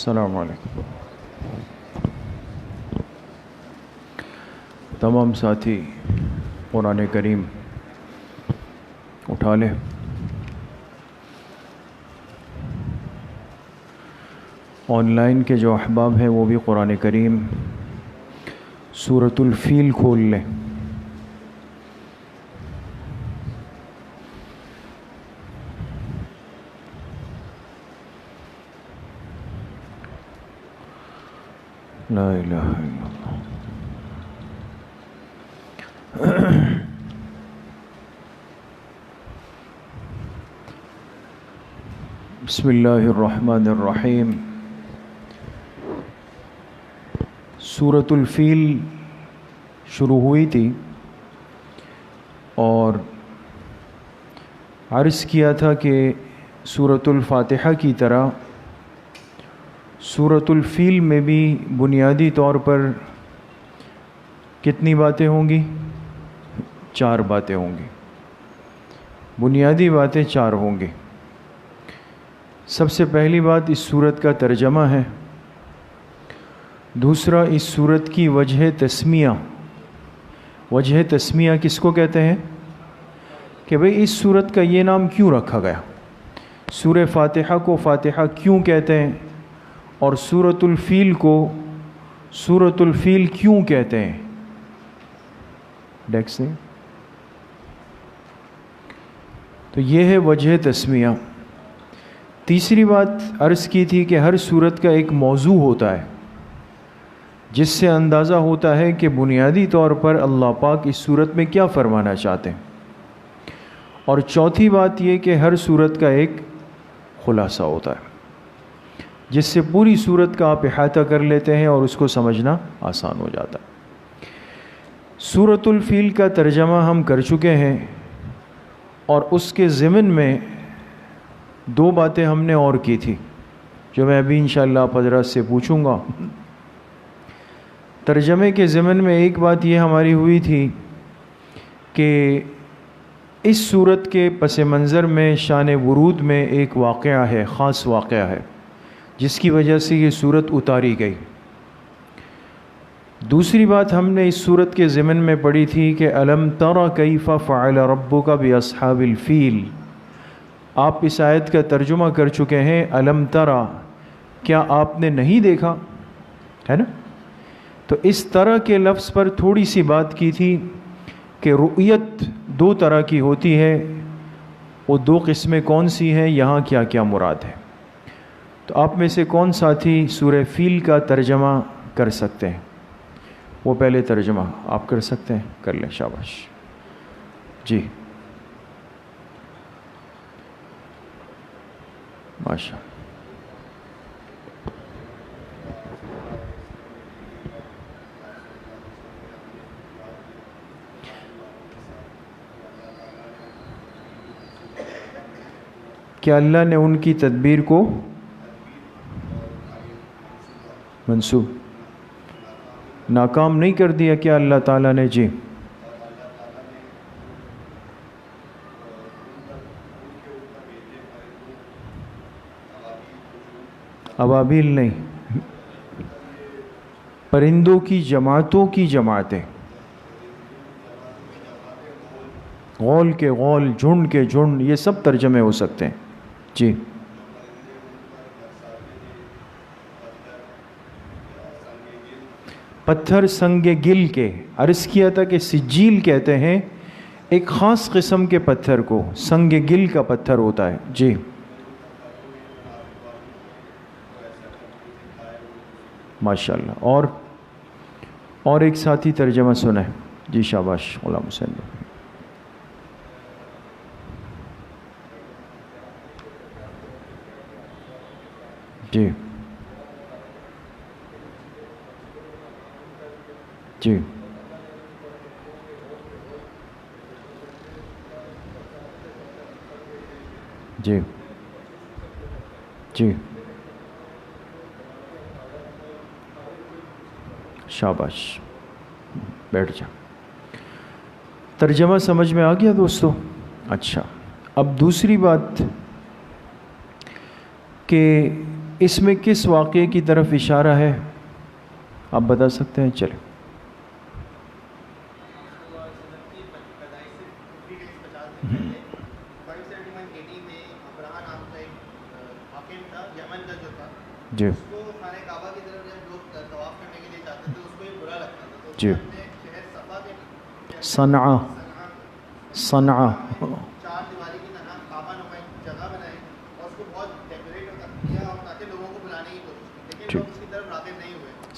السلام علیکم. تمام ساتھی قرآن کریم اٹھا لیں. آن لائن کے جو احباب ہیں وہ بھی قرآن کریم سورۃ الفیل کھول لیں. لا الہ الا اللہ. بسم اللہ الرحمن الرحیم. سورۃ الفیل شروع ہوئی تھی اور عرض کیا تھا کہ سورۃ الفاتحہ کی طرح سورۃ الفیل میں بھی بنیادی طور پر کتنی باتیں ہوں گی؟ 4 باتیں ہوں گی. بنیادی باتیں 4 ہوں گی. سب سے پہلی بات اس سورت کا ترجمہ ہے. دوسرا اس سورت کی وجہ تسمیہ. وجہ تسمیہ کس کو کہتے ہیں؟ کہ بھئی اس سورت کا یہ نام کیوں رکھا گیا؟ سورہ فاتحہ کو فاتحہ کیوں کہتے ہیں؟ اور سورۃ الفیل کو سورۃ الفیل کیوں کہتے ہیں؟ ڈیکس سے تو یہ ہے وجہ تسمیہ. تیسری بات عرض کی تھی کہ ہر سورت کا ایک موضوع ہوتا ہے جس سے اندازہ ہوتا ہے کہ بنیادی طور پر اللہ پاک اس سورت میں کیا فرمانا چاہتے ہیں. اور چوتھی بات یہ کہ ہر سورت کا ایک خلاصہ ہوتا ہے جس سے پوری سورت کا آپ احاطہ کر لیتے ہیں اور اس کو سمجھنا آسان ہو جاتا ہے. سورۃ الفیل کا ترجمہ ہم کر چکے ہیں اور اس کے ضمن میں 2 باتیں ہم نے اور کی تھی جو میں ابھی انشاءاللہ آپ حضرات سے پوچھوں گا. ترجمے کے ضمن میں ایک بات یہ ہماری ہوئی تھی کہ اس سورت کے پس منظر میں شان ورود میں ایک واقعہ ہے، خاص واقعہ ہے جس کی وجہ سے یہ سورت اتاری گئی. دوسری بات ہم نے اس سورت کے ضمن میں پڑھی تھی کہ الم تر کیف فعل ربک باصحاب الفیل. آپ اس آیت کا ترجمہ کر چکے ہیں الم ترا، کیا آپ نے نہیں دیکھا، ہے نا؟ تو اس طرح کے لفظ پر تھوڑی سی بات کی تھی کہ رؤیت 2 طرح کی ہوتی ہے. وہ 2 قسمیں کون سی ہیں، یہاں کیا کیا مراد ہے. تو آپ میں سے کون ساتھی سورہ فیل کا ترجمہ کر سکتے ہیں؟ وہ پہلے ترجمہ آپ کر سکتے ہیں، کر لیں، شاباش. جی ماشاء. کیا اللہ نے ان کی تدبیر کو منسوخ ناکام نہیں کر دیا کیا اللہ تعالیٰ نے؟ جی ابابیل نہیں، پرندوں کی جماعتوں کی جماعتیں، غول کے غول، جھنڈ کے جھنڈ، یہ سب ترجمے ہو سکتے ہیں. جی پتھر سنگ گل کے، عرض کیا تھا کہ سجیل کہتے ہیں ایک خاص قسم کے پتھر کو، سنگ گل کا پتھر ہوتا ہے. جی ماشاءاللہ. اور ایک ساتھی ترجمہ سنیں. جی شاباش غلام حسین. جی جی جی جی شاباش. بیٹھ جا. ترجمہ سمجھ میں آ گیا دوستو؟ اچھا. اب دوسری بات کہ اس میں کس واقعے کی طرف اشارہ ہے؟ آپ بتا سکتے ہیں؟ چلیں. جی جی. صنعاء صنعاء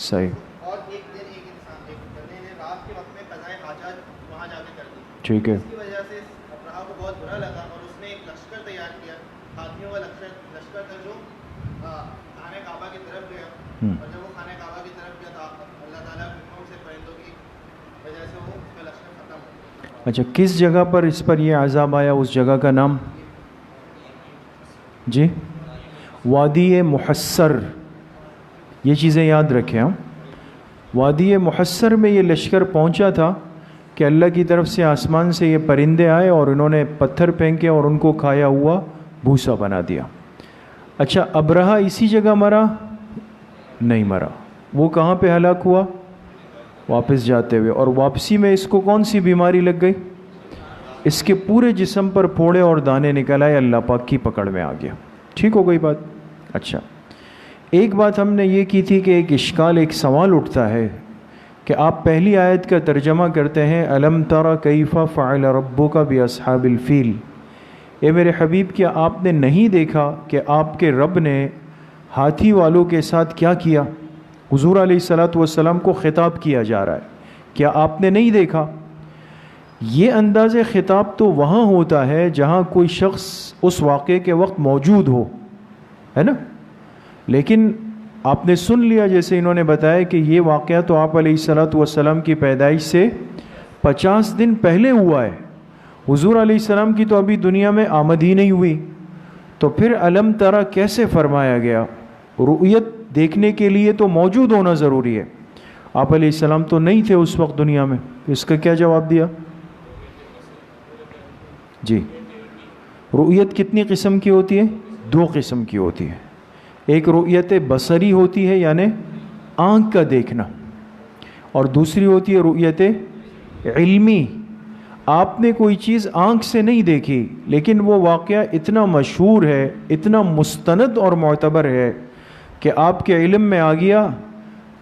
صحیح. ٹھیک ہے. اچھا، کس جگہ پر اس پر یہ عذاب آیا؟ اس جگہ کا نام؟ جی، وادی محصر. یہ چیزیں یاد رکھیں. ہم وادی محصر میں یہ لشکر پہنچا تھا کہ اللہ کی طرف سے آسمان سے یہ پرندے آئے اور انہوں نے پتھر پھینکے اور ان کو کھایا ہوا بھوسا بنا دیا. اچھا، ابرہہ اسی جگہ مرا؟ نہیں مرا. وہ کہاں پہ ہلاک ہوا؟ واپس جاتے ہوئے. اور واپسی میں اس کو کون سی بیماری لگ گئی؟ اس کے پورے جسم پر پھوڑے اور دانے نکل آئے، اللہ پاک کی پکڑ میں آ گیا. ٹھیک ہو گئی بات؟ اچھا، ایک بات ہم نے یہ کی تھی کہ ایک اشکال، ایک سوال اٹھتا ہے کہ آپ پہلی آیت کا ترجمہ کرتے ہیں الم تر کیف فعل ربک باصحاب الفیل. اے میرے حبیب، کیا آپ نے نہیں دیکھا کہ آپ کے رب نے ہاتھی والوں کے ساتھ کیا کیا؟ حضور علیہ الصلاۃ والسلام کو خطاب کیا جا رہا ہے، کیا آپ نے نہیں دیکھا؟ یہ انداز خطاب تو وہاں ہوتا ہے جہاں کوئی شخص اس واقعے کے وقت موجود ہو، ہے نا. لیکن آپ نے سن لیا، جیسے انہوں نے بتایا کہ یہ واقعہ تو آپ علیہ الصلاۃ والسلام کی پیدائش سے 50 دن پہلے ہوا ہے. حضور علیہ السلام کی تو ابھی دنیا میں آمد ہی نہیں ہوئی، تو پھر علم ترا کیسے فرمایا گیا؟ رؤیت دیکھنے کے لیے تو موجود ہونا ضروری ہے. آپ علیہ السلام تو نہیں تھے اس وقت دنیا میں. اس کا کیا جواب دیا؟ جی، رؤیت کتنی قسم کی ہوتی ہے؟ 2 قسم کی ہوتی ہے. ایک رؤیت بصری ہوتی ہے، یعنی آنکھ کا دیکھنا، اور دوسری ہوتی ہے رؤیت علمی. آپ نے کوئی چیز آنکھ سے نہیں دیکھی، لیکن وہ واقعہ اتنا مشہور ہے، اتنا مستند اور معتبر ہے کہ آپ کے علم میں آ گیا،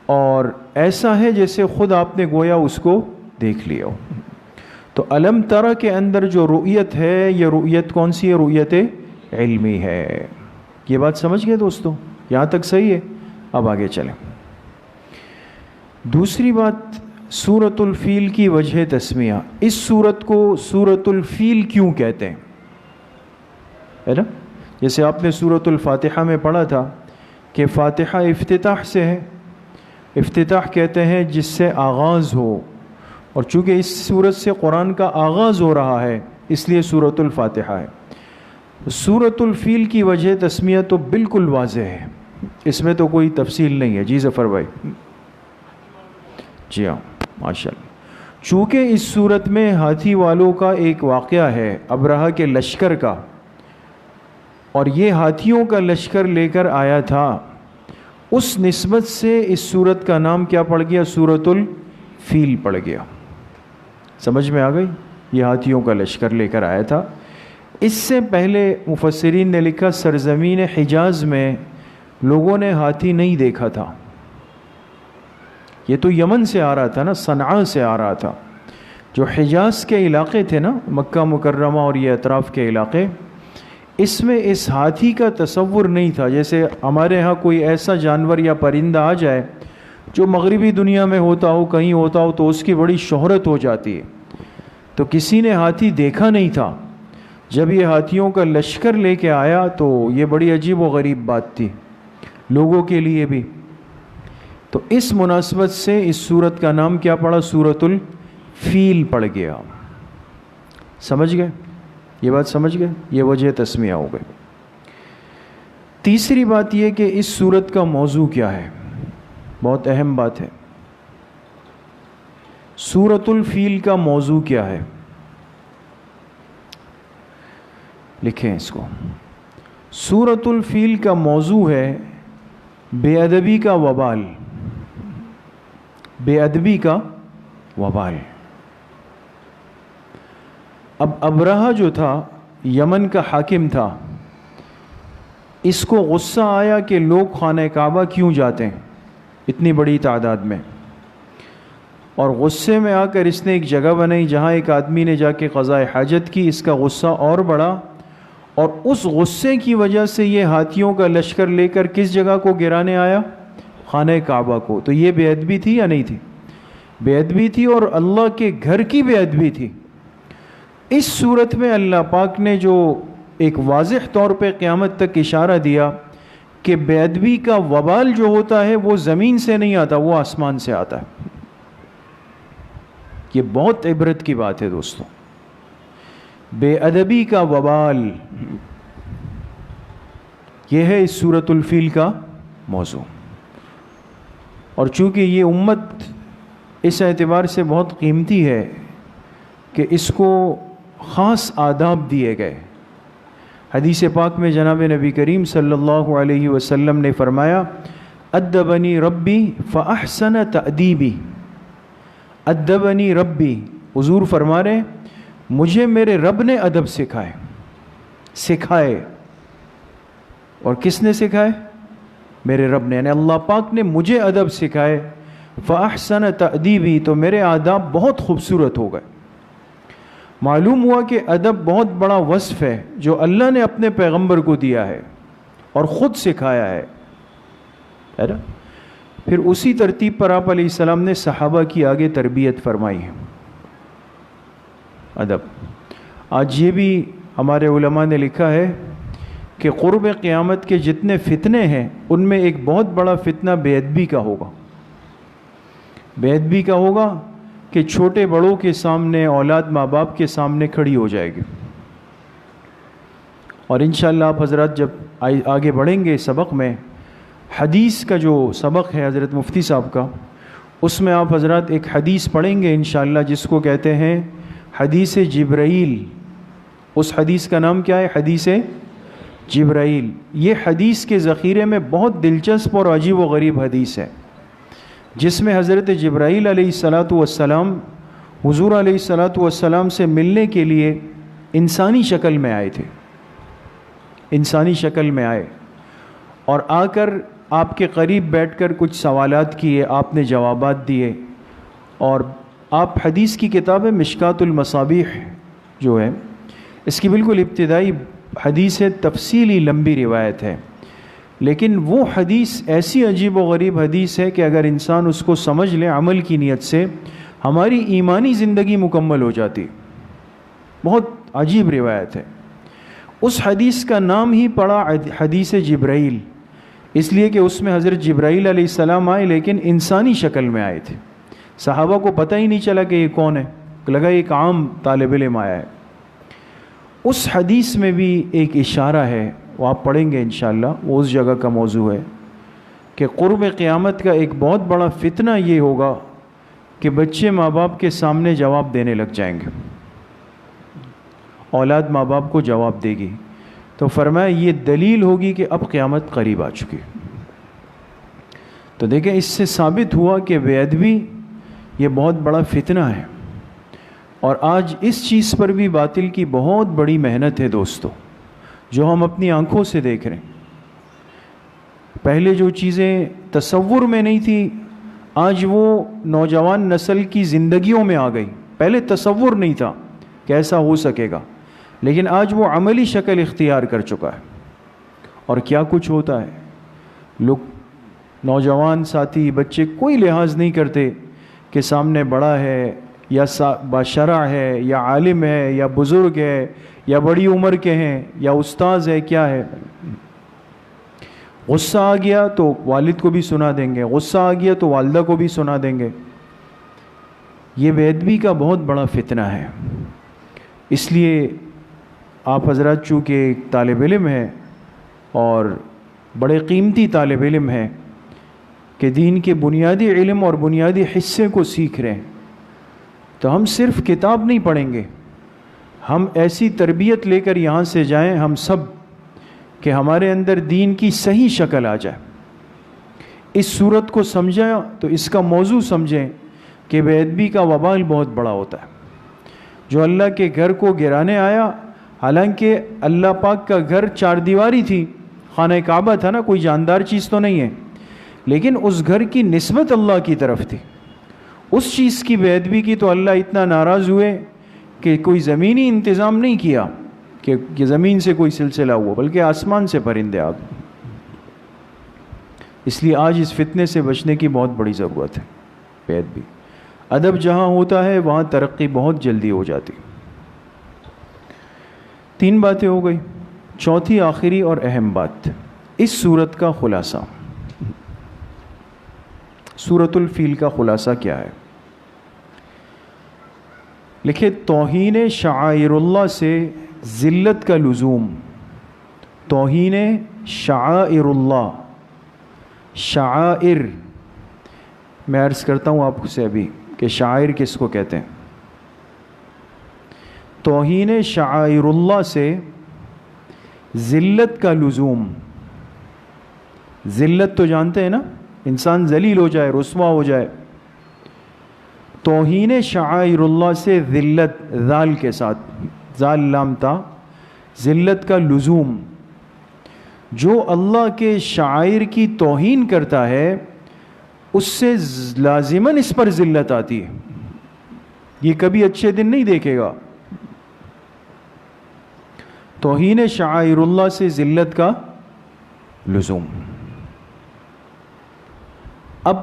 اور ایسا ہے جیسے خود آپ نے گویا اس کو دیکھ لیا ہو. تو علم ترا کے اندر جو رؤیت ہے، یہ رؤیت کون سی ہے؟ رؤیت علمی ہے. یہ بات سمجھ گئے دوستو؟ یہاں تک صحیح ہے؟ اب آگے چلیں. دوسری بات، سورۃ الفیل کی وجہ تسمیہ. اس سورت کو سورۃ الفیل کیوں کہتے ہیں؟ ہے نا، جیسے آپ نے سورۃ الفاتحہ میں پڑھا تھا کہ فاتحہ افتتاح سے ہے. افتتاح کہتے ہیں جس سے آغاز ہو، اور چونکہ اس سورت سے قرآن کا آغاز ہو رہا ہے، اس لیے سورۃ الفاتحہ ہے. سورۃ الفیل کی وجہ تسمیہ تو بالکل واضح ہے، اس میں تو کوئی تفصیل نہیں ہے. جی ظفر بھائی. جی ہاں، ماشاء اللہ. چونکہ اس صورت میں ہاتھی والوں کا ایک واقعہ ہے، ابرہہ کے لشکر کا، اور یہ ہاتھیوں کا لشکر لے کر آیا تھا، اس نسبت سے اس صورت کا نام کیا پڑ گیا؟ سورۃ الفیل پڑ گیا. سمجھ میں آ گئی؟ یہ ہاتھیوں کا لشکر لے کر آیا تھا. اس سے پہلے مفسرین نے لکھا سرزمین حجاز میں لوگوں نے ہاتھی نہیں دیکھا تھا. یہ تو یمن سے آ رہا تھا نا، صنعاء سے آ رہا تھا. جو حجاز کے علاقے تھے نا، مکہ مکرمہ اور یہ اطراف کے علاقے، اس میں اس ہاتھی کا تصور نہیں تھا. جیسے ہمارے ہاں کوئی ایسا جانور یا پرندہ آ جائے جو مغربی دنیا میں ہوتا ہو، کہیں ہوتا ہو، تو اس کی بڑی شہرت ہو جاتی ہے. تو کسی نے ہاتھی دیکھا نہیں تھا. جب یہ ہاتھیوں کا لشکر لے کے آیا تو یہ بڑی عجیب و غریب بات تھی لوگوں کے لیے بھی. تو اس مناسبت سے اس سورت کا نام کیا پڑا؟ سورۃ الفیل پڑ گیا. سمجھ گئے؟ یہ بات سمجھ گئے؟ یہ وجہ تسمیہ ہو گئی. تیسری بات یہ کہ اس سورت کا موضوع کیا ہے، بہت اہم بات ہے. سورۃ الفیل کا موضوع کیا ہے؟ لکھیں اس کو. سورۃ الفیل کا موضوع ہے بے ادبی کا وبال، بے ادبی کا وبال۔ اب ابرہہ جو تھا یمن کا حاکم تھا، اس کو غصہ آیا کہ لوگ خانہ کعبہ کیوں جاتے ہیں اتنی بڑی تعداد میں، اور غصے میں آ کر اس نے ایک جگہ بنائی جہاں ایک آدمی نے جا کے قضاء حاجت کی۔ اس کا غصہ اور بڑھا، اور اس غصے کی وجہ سے یہ ہاتھیوں کا لشکر لے کر کس جگہ کو گرانے آیا؟ خانہ کعبہ کو۔ تو یہ بے ادبی تھی یا نہیں تھی؟ بے ادبی تھی، اور اللہ کے گھر کی بے ادبی تھی۔ اس صورت میں اللہ پاک نے جو ایک واضح طور پہ قیامت تک اشارہ دیا کہ بے ادبی کا وبال جو ہوتا ہے وہ زمین سے نہیں آتا، وہ آسمان سے آتا ہے۔ یہ بہت عبرت کی بات ہے دوستو، بے ادبی کا وبال، یہ ہے اس سورۃ الفیل کا موضوع۔ اور چونکہ یہ امت اس اعتبار سے بہت قیمتی ہے کہ اس کو خاص آداب دیے گئے۔ حدیث پاک میں جناب نبی کریم صلی اللہ علیہ وسلم نے فرمایا، ادبنی ربی فاحسن تأدیبی، ادبنی ربی، حضور فرما رہے مجھے میرے رب نے ادب سکھائے۔ اور کس نے سکھائے؟ میرے رب نے، یعنی اللہ پاک نے مجھے ادب سکھائے۔ فاحسن تأدیبی، تو میرے آداب بہت خوبصورت ہو گئے۔ معلوم ہوا کہ ادب بہت بڑا وصف ہے جو اللہ نے اپنے پیغمبر کو دیا ہے اور خود سکھایا ہے نا؟ پھر اسی ترتیب پر آپ علیہ السلام نے صحابہ کی آگے تربیت فرمائی ہے ادب۔ آج یہ بھی ہمارے علماء نے لکھا ہے کہ قرب قیامت کے جتنے فتنے ہیں ان میں ایک بہت بڑا فتنہ بے ادبی کا ہوگا۔ بے ادبی کا ہوگا کہ چھوٹے بڑوں کے سامنے، اولاد ماں باپ کے سامنے کھڑی ہو جائے گی۔ اور انشاءاللہ آپ حضرات جب آگے بڑھیں گے سبق میں، حدیث کا جو سبق ہے حضرت مفتی صاحب کا، اس میں آپ حضرات ایک حدیث پڑھیں گے انشاءاللہ جس کو کہتے ہیں حدیث جبرائیل۔ اس حدیث کا نام کیا ہے؟ حدیث جبرائیل۔ یہ حدیث کے ذخیرے میں بہت دلچسپ اور عجیب و غریب حدیث ہے، جس میں حضرت جبرائیل علیہ السلام حضور علیہ السلام سے ملنے کے لیے انسانی شکل میں آئے تھے، انسانی شکل میں آئے، اور آ کر آپ کے قریب بیٹھ کر کچھ سوالات کیے، آپ نے جوابات دیے۔ اور آپ حدیث کی کتاب مشکات المصابیح جو ہے، اس کی بالکل ابتدائی حدیث ہے، تفصیلی لمبی روایت ہے، لیکن وہ حدیث ایسی عجیب و غریب حدیث ہے کہ اگر انسان اس کو سمجھ لے عمل کی نیت سے، ہماری ایمانی زندگی مکمل ہو جاتی۔ بہت عجیب روایت ہے۔ اس حدیث کا نام ہی پڑا حدیث جبرائیل، اس لیے کہ اس میں حضرت جبرائیل علیہ السلام آئے لیکن انسانی شکل میں آئے تھے۔ صحابہ کو پتہ ہی نہیں چلا کہ یہ کون ہے، لگا ایک عام طالب علم آیا ہے۔ اس حدیث میں بھی ایک اشارہ ہے، وہ آپ پڑھیں گے انشاءاللہ، وہ اس جگہ کا موضوع ہے کہ قرب قیامت کا ایک بہت بڑا فتنہ یہ ہوگا کہ بچے ماں باپ کے سامنے جواب دینے لگ جائیں گے، اولاد ماں باپ کو جواب دے گی۔ تو فرمایا یہ دلیل ہوگی کہ اب قیامت قریب آ چکی۔ تو دیکھیں اس سے ثابت ہوا کہ بے ادبی یہ بہت بڑا فتنہ ہے، اور آج اس چیز پر بھی باطل کی بہت بڑی محنت ہے دوستو، جو ہم اپنی آنکھوں سے دیکھ رہے ہیں۔ پہلے جو چیزیں تصور میں نہیں تھی، آج وہ نوجوان نسل کی زندگیوں میں آ گئی۔ پہلے تصور نہیں تھا کہ ایسا ہو سکے گا، لیکن آج وہ عملی شکل اختیار کر چکا ہے۔ اور کیا کچھ ہوتا ہے، لوگ نوجوان ساتھی بچے کوئی لحاظ نہیں کرتے کہ سامنے بڑا ہے یا باشرع ہے یا عالم ہے یا بزرگ ہے یا بڑی عمر کے ہیں یا استاذ ہے، کیا ہے۔ غصہ آ گیا تو والد کو بھی سنا دیں گے، غصہ آ گیا تو والدہ کو بھی سنا دیں گے۔ یہ بے ادبی کا بہت بڑا فتنہ ہے۔ اس لیے آپ حضرات چونکہ ایک طالب علم ہیں اور بڑے قیمتی طالب علم ہیں کہ دین کے بنیادی علم اور بنیادی حصے کو سیکھ رہے ہیں، تو ہم صرف کتاب نہیں پڑھیں گے، ہم ایسی تربیت لے کر یہاں سے جائیں ہم سب کہ ہمارے اندر دین کی صحیح شکل آ جائے۔ اس صورت کو سمجھا تو اس کا موضوع سمجھیں کہ بے ادبی کا وبال بہت بڑا ہوتا ہے. جو اللہ کے گھر کو گرانے آیا، حالانکہ اللہ پاک کا گھر چار دیواری تھی، خانہ کعبہ تھا نا، کوئی جاندار چیز تو نہیں ہے، لیکن اس گھر کی نسبت اللہ کی طرف تھی. اس چیز کی بے ادبی کی تو اللہ اتنا ناراض ہوئے کہ کوئی زمینی انتظام نہیں کیا کہ زمین سے کوئی سلسلہ ہوا، بلکہ آسمان سے پرندے آ گئے. اس لیے آج اس فتنے سے بچنے کی بہت بڑی ضرورت ہے. بے ادبی، ادب جہاں ہوتا ہے وہاں ترقی بہت جلدی ہو جاتی. 3 باتیں ہو گئی. چوتھی آخری اور اہم بات، اس سورت کا خلاصہ. سورۃ الفیل کا خلاصہ کیا ہے؟ لکھے توہین شعائر اللہ سے ذلت کا لزوم. توہین شعائر اللہ، شعائر، میں عرض کرتا ہوں آپ سے ابھی کہ شاعر کس کو کہتے ہیں. توہین شعائر اللہ سے ذلت کا لزوم. ذلت تو جانتے ہیں نا، انسان ذلیل ہو جائے، رسوا ہو جائے. توہین شعائر اللہ سے ذلت، ذال کے ساتھ، ذال لام تا، ذلت کا لزوم. جو اللہ کے شعائر کی توہین کرتا ہے اس سے لازماً اس پر ذلت آتی ہے. یہ کبھی اچھے دن نہیں دیکھے گا. توہین شعائر اللہ سے ذلت کا لزوم. اب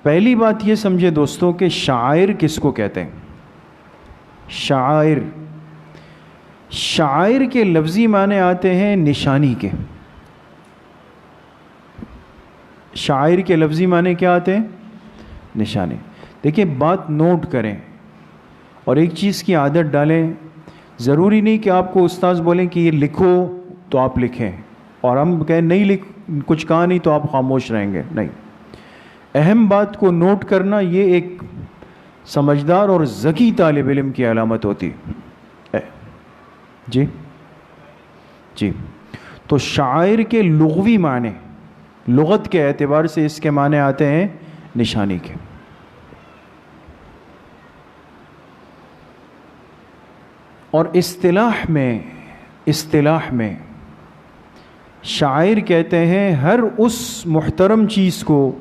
پہلی بات یہ سمجھے دوستوں کہ شاعر کس کو کہتے ہیں؟ شاعر، شاعر کے لفظی معنی آتے ہیں نشانی کے. شاعر کے لفظی معنی کیا آتے ہیں؟ نشانی. دیکھیں بات نوٹ کریں اور ایک چیز کی عادت ڈالیں. ضروری نہیں کہ آپ کو استاذ بولیں کہ یہ لکھو تو آپ لکھیں اور ہم کہیں نہیں کچھ کہا نہیں تو آپ خاموش رہیں گے. نہیں، اہم بات کو نوٹ کرنا یہ ایک سمجھدار اور ذکی طالب علم کی علامت ہوتی ہے. جی تو شاعر کے لغوی معنی، لغت کے اعتبار سے اس کے معنی آتے ہیں نشانی کے. اور اصطلاح میں شاعر کہتے ہیں ہر اس محترم چیز کو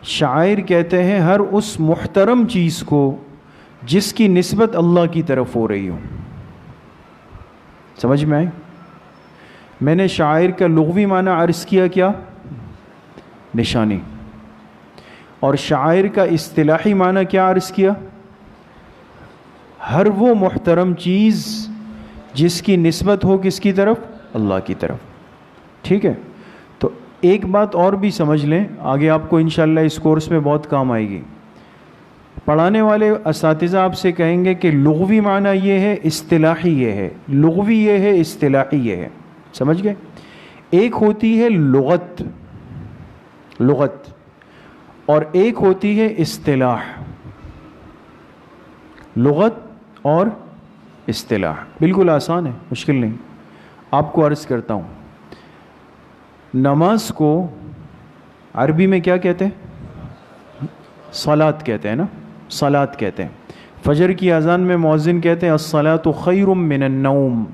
شاعر کہتے ہیں ہر اس محترم چیز کو جس کی نسبت اللہ کی طرف ہو رہی ہو. سمجھ میں آئی؟ میں نے شاعر کا لغوی معنی عرض کیا کیا؟ نشانی. اور شاعر کا اصطلاحی معنی کیا عرض کیا؟ ہر وہ محترم چیز جس کی نسبت ہو کس کی طرف؟ اللہ کی طرف. ٹھیک ہے، تو ایک بات اور بھی سمجھ لیں، آگے آپ کو انشاءاللہ اس کورس میں بہت کام آئے گی. پڑھانے والے اساتذہ آپ سے کہیں گے کہ لغوی معنی یہ ہے، اصطلاحی یہ ہے. لغوی یہ ہے، اصطلاحی یہ ہے. سمجھ گئے؟ ایک ہوتی ہے لغت اور ایک ہوتی ہے اصطلاح. لغت اور اصطلاح بالکل آسان ہے، مشکل نہیں. آپ کو عرض کرتا ہوں، نماز کو عربی میں کیا کہتے ہیں؟ صلاۃ کہتے ہیں نا، صلاۃ کہتے ہیں. فجر کی اذان میں مؤذن کہتے ہیں الصلاۃ خیر من النوم.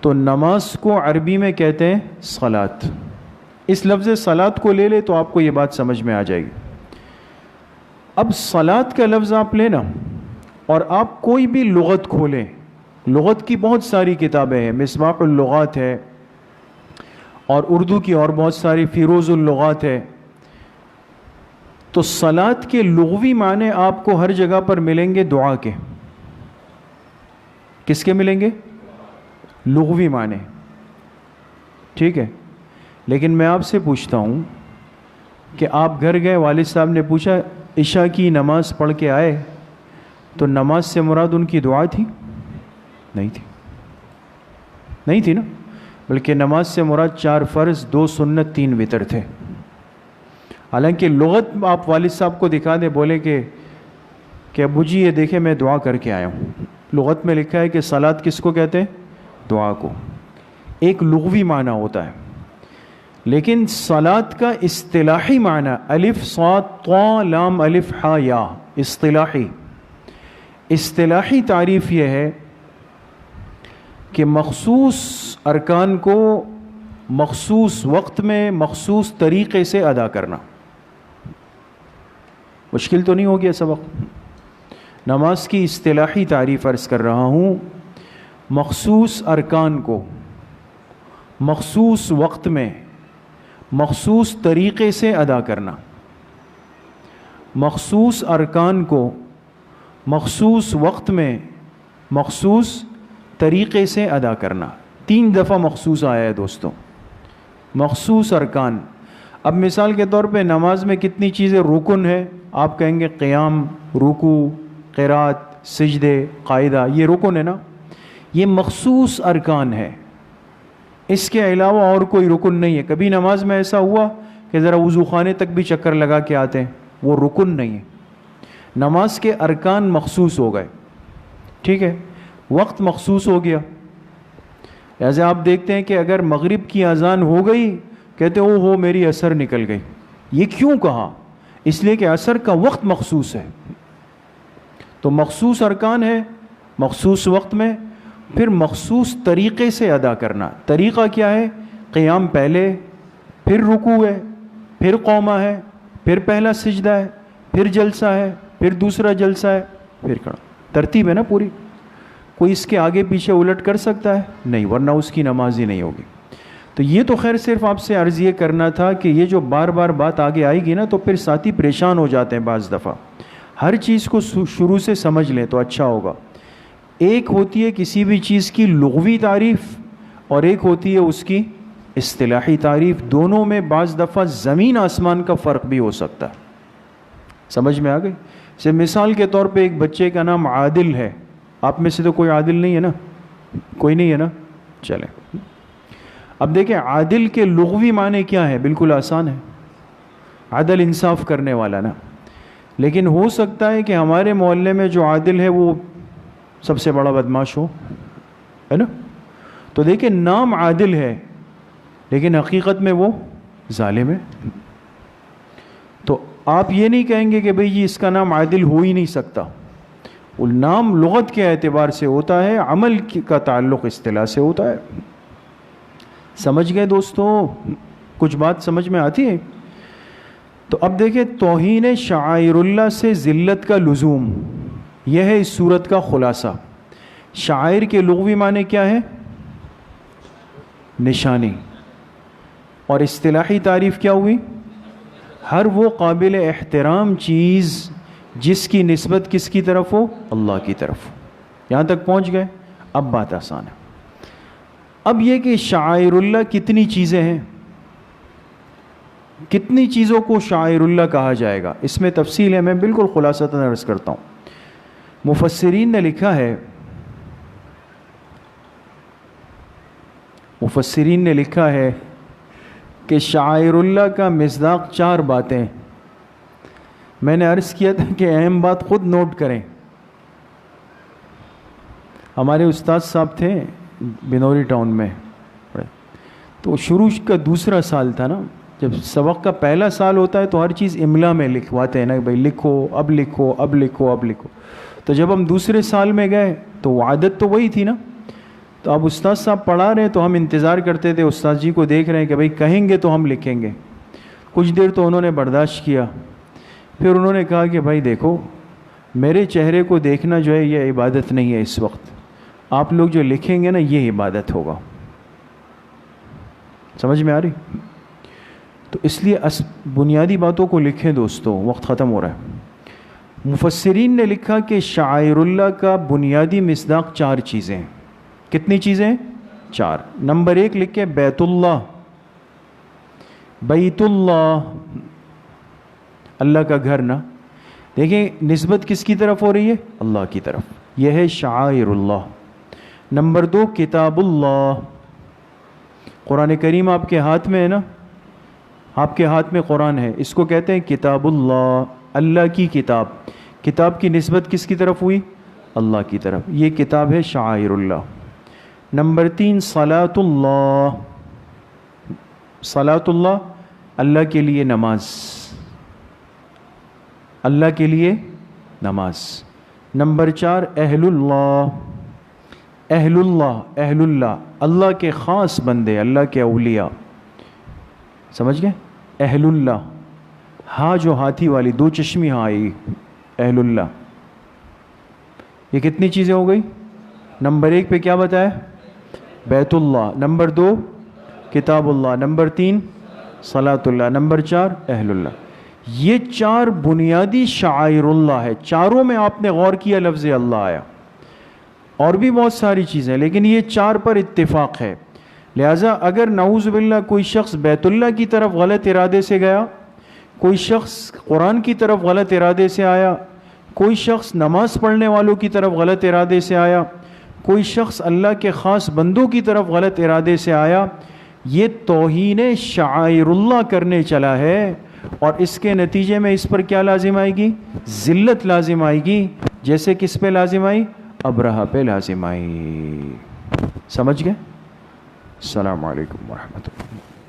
تو نماز کو عربی میں کہتے ہیں صلاۃ. اس لفظ صلاۃ کو لے لے تو آپ کو یہ بات سمجھ میں آ جائے گی. اب صلاۃ کا لفظ آپ لینا اور آپ کوئی بھی لغت کھولیں، لغت کی بہت ساری کتابیں ہیں، مصباح اللغات ہے اور اردو کی اور بہت ساری فیروز اللغات ہے. تو صلاۃ کے لغوی معنی آپ کو ہر جگہ پر ملیں گے دعا کے. کس کے ملیں گے؟ لغوی معنی. ٹھیک ہے، لیکن میں آپ سے پوچھتا ہوں کہ آپ گھر گئے، والد صاحب نے پوچھا عشاء کی نماز پڑھ کے آئے تو نماز سے مراد ان کی دعا تھی؟ نہیں تھی نا، بلکہ نماز سے مراد 4 فرض 2 سنت 3 وتر تھے. حالانکہ لغت آپ والد صاحب کو دکھا دیں، بولے کہ ابو جی یہ دیکھیں میں دعا کر کے آیا ہوں. لغت میں لکھا ہے کہ صلاۃ کس کو کہتے ہیں؟ دعا کو. ایک لغوی معنی ہوتا ہے، لیکن صلاۃ کا اصطلاحی معنی الف صاد طا لام الف ہا یا، اصطلاحی تعریف یہ ہے کہ مخصوص ارکان کو مخصوص وقت میں مخصوص طریقے سے ادا کرنا۔ مشکل تو نہیں ہو گیا سبق؟ نماز کی اصطلاحی تعریف عرض کر رہا ہوں، مخصوص ارکان کو مخصوص وقت میں مخصوص طریقے سے ادا کرنا۔ مخصوص ارکان کو مخصوص وقت میں مخصوص طریقے سے ادا کرنا۔ 3 دفعہ مخصوص آیا ہے دوستوں، مخصوص ارکان۔ اب مثال کے طور پہ نماز میں کتنی چیزیں رکن ہے؟ آپ کہیں گے قیام، رکوع، قرات، سجدے، قاعدہ، یہ رکن ہے نا، یہ مخصوص ارکان ہے، اس کے علاوہ اور کوئی رکن نہیں ہے۔ کبھی نماز میں ایسا ہوا کہ ذرا وضو خانے تک بھی چکر لگا کے آتے ہیں، وہ رکن نہیں ہے۔ نماز کے ارکان مخصوص ہو گئے، ٹھیک ہے، وقت مخصوص ہو گیا۔ ایسے آپ دیکھتے ہیں کہ اگر مغرب کی اذان ہو گئی، کہتے او ہو میری عصر نکل گئی۔ یہ کیوں کہا؟ اس لیے کہ عصر کا وقت مخصوص ہے۔ تو مخصوص ارکان ہے مخصوص وقت میں، پھر مخصوص طریقے سے ادا کرنا۔ طریقہ کیا ہے؟ قیام پہلے، پھر رکوع ہے، پھر قومہ ہے، پھر پہلا سجدہ ہے، پھر جلسہ ہے، پھر دوسرا جلسہ ہے، پھر کھڑا۔ ترتیب ہے نا پوری، کوئی اس کے آگے پیچھے الٹ کر سکتا ہے؟ نہیں، ورنہ اس کی نماز ہی نہیں ہوگی۔ تو یہ تو خیر صرف آپ سے عرض یہ کرنا تھا کہ یہ جو بار بار بات آگے آئے گی نا تو پھر ساتھی پریشان ہو جاتے ہیں بعض دفعہ۔ ہر چیز کو شروع سے سمجھ لیں تو اچھا ہوگا۔ ایک ہوتی ہے کسی بھی چیز کی لغوی تعریف اور ایک ہوتی ہے اس کی اصطلاحی تعریف، دونوں میں بعض دفعہ زمین آسمان کا فرق بھی ہو سکتا ہے۔ سمجھ میں آ گئی؟ جیسے مثال کے طور پہ ایک بچے کا نام عادل ہے، آپ میں سے تو کوئی عادل نہیں ہے نا؟ کوئی نہیں ہے نا؟ چلیں، اب دیکھیں عادل کے لغوی معنی کیا ہے؟ بالکل آسان ہے، عدل انصاف کرنے والا نا۔ لیکن ہو سکتا ہے کہ ہمارے محلے میں جو عادل ہے وہ سب سے بڑا بدماش ہو، ہے نا؟ تو دیکھیں نام عادل ہے لیکن حقیقت میں وہ ظالم ہے۔ تو آپ یہ نہیں کہیں گے کہ بھئی جی اس کا نام عادل ہو ہی نہیں سکتا۔ وہ نام لغت کے اعتبار سے ہوتا ہے، عمل کا تعلق اصطلاح سے ہوتا ہے۔ سمجھ گئے دوستوں؟ کچھ بات سمجھ میں آتی ہے؟ تو اب دیکھیں توہین شعائر اللہ سے ذلت کا لزوم، یہ ہے اس صورت کا خلاصہ۔ شعائر کے لغوی معنی کیا ہے؟ نشانی، اور اصطلاحی تعریف کیا ہوئی؟ ہر وہ قابل احترام چیز جس کی نسبت کس کی طرف ہو؟ اللہ کی طرف۔ یہاں تک پہنچ گئے؟ اب بات آسان ہے۔ اب یہ کہ شعائر اللہ کتنی چیزیں ہیں، کتنی چیزوں کو شعائر اللہ کہا جائے گا، اس میں تفصیل ہے، میں بالکل خلاصۃ عرض کرتا ہوں۔ مفسرین نے لکھا ہے کہ شعائر اللہ کا مصداق 4 باتیں۔ میں نے عرض کیا تھا کہ اہم بات خود نوٹ کریں۔ ہمارے استاد صاحب تھے بنوری ٹاؤن میں، تو شروع کا دوسرا سال تھا نا، جب سبق کا پہلا سال ہوتا ہے تو ہر چیز املا میں لکھواتے ہیں نا، بھائی لکھو اب لکھو اب لکھو اب لکھو۔ تو جب ہم دوسرے سال میں گئے تو وہ عادت تو وہی تھی نا، تو اب استاد صاحب پڑھا رہے ہیں تو ہم انتظار کرتے تھے، استاد جی کو دیکھ رہے ہیں کہ بھائی کہیں گے تو ہم لکھیں گے۔ کچھ دیر تو انہوں نے برداشت کیا، پھر انہوں نے کہا کہ بھائی دیکھو میرے چہرے کو دیکھنا جو ہے یہ عبادت نہیں ہے، اس وقت آپ لوگ جو لکھیں گے نا یہ عبادت ہوگا۔ سمجھ میں آ رہی؟ تو اس لیے بنیادی باتوں کو لکھیں دوستو، وقت ختم ہو رہا ہے۔ مفسرین نے لکھا کہ شعائر اللہ کا بنیادی مصداق 4 چیزیں ہیں۔ کتنی چیزیں؟ 4۔ نمبر 1 لکھیں بیت اللہ، بیت اللہ، اللہ کا گھر نا۔ دیکھیں نسبت کس کی طرف ہو رہی ہے؟ اللہ کی طرف، یہ ہے شعائر اللہ۔ نمبر 2 کتاب اللہ، قرآن کریم آپ کے ہاتھ میں ہے نا، آپ کے ہاتھ میں قرآن ہے، اس کو کہتے ہیں کتاب اللہ، اللہ کی کتاب۔ کتاب کی نسبت کس کی طرف ہوئی؟ اللہ کی طرف، یہ کتاب ہے شعائر اللہ۔ نمبر 3 صلاۃ اللہ، صلاۃ اللہ، اللہ کے لیے نماز، اللہ کے لیے نماز۔ نمبر 4 اہل اللہ، اہل اللہ، اہل اللہ، اللہ کے خاص بندے، اللہ کے اولیاء، سمجھ گئے؟ اہل اللہ، ہاں جو ہاتھی والی دو چشمی ہاں آئی، اہل اللہ۔ یہ کتنی چیزیں ہو گئی؟ نمبر 1 پہ کیا بتایا؟ بیت اللہ، نمبر 2 کتاب اللہ، نمبر 3 صلاۃ اللہ، نمبر 4 اہل اللہ۔ یہ 4 بنیادی شعائر اللہ ہے، چاروں میں آپ نے غور کیا لفظ اللہ آیا، اور بھی بہت ساری چیزیں، لیکن یہ 4 پر اتفاق ہے۔ لہٰذا اگر نعوذ باللہ کوئی شخص بیت اللہ کی طرف غلط ارادے سے گیا، کوئی شخص قرآن کی طرف غلط ارادے سے آیا، کوئی شخص نماز پڑھنے والوں کی طرف غلط ارادے سے آیا، کوئی شخص اللہ کے خاص بندوں کی طرف غلط ارادے سے آیا، یہ توہین شعائر اللہ کرنے چلا ہے، اور اس کے نتیجے میں اس پر کیا لازم آئے گی؟ ذلت لازم آئے گی، جیسے کس پہ لازم آئی؟ ابرہہ پہ لازم آئی۔ سمجھ گئے؟ السلام علیکم ورحمۃ اللہ۔